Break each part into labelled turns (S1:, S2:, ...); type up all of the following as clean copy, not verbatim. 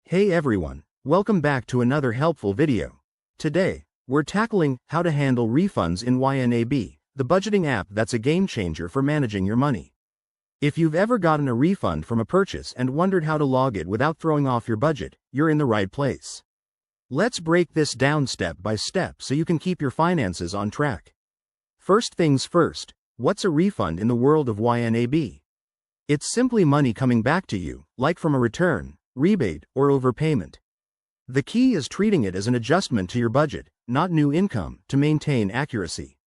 S1: Hey everyone, welcome back to another helpful video. Today, we're tackling how to handle refunds in YNAB, the budgeting app that's a game changer for managing your money. If you've ever gotten a refund from a purchase and wondered how to log it without throwing off your budget, you're in the right place. Let's break this down step by step so you can keep your finances on track. First things first, what's a refund in the world of YNAB? It's simply money coming back to you, like from a return, rebate, or overpayment. The key is treating it as an adjustment to your budget, not new income, to maintain accuracy.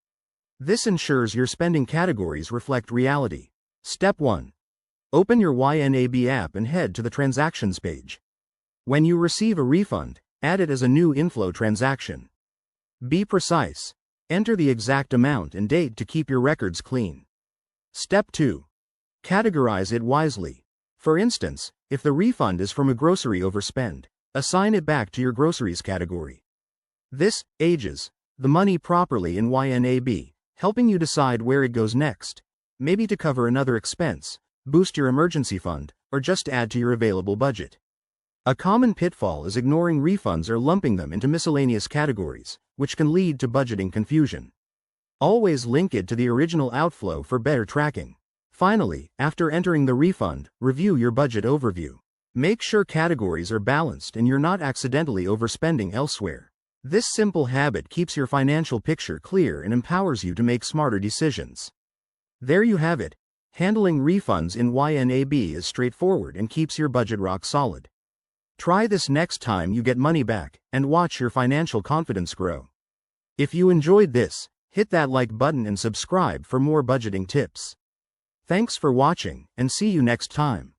S1: This ensures your spending categories reflect reality. Step 1. Open your YNAB app and head to the Transactions page. When you receive a refund, add it as a new inflow transaction. Be precise. Enter the exact amount and date to keep your records clean. Step 2. Categorize it wisely. For instance, if the refund is from a grocery overspend, assign it back to your groceries category. This ages the money properly in YNAB, helping you decide where it goes next, maybe to cover another expense, boost your emergency fund, or just add to your available budget. A common pitfall is ignoring refunds or lumping them into miscellaneous categories, which can lead to budgeting confusion. Always link it to the original outflow for better tracking. Finally, after entering the refund, review your budget overview. Make sure categories are balanced and you're not accidentally overspending elsewhere. This simple habit keeps your financial picture clear and empowers you to make smarter decisions. There you have it. Handling refunds in YNAB is straightforward and keeps your budget rock solid. Try this next time you get money back, and watch your financial confidence grow. If you enjoyed this, hit that like button and subscribe for more budgeting tips. Thanks for watching, and see you next time.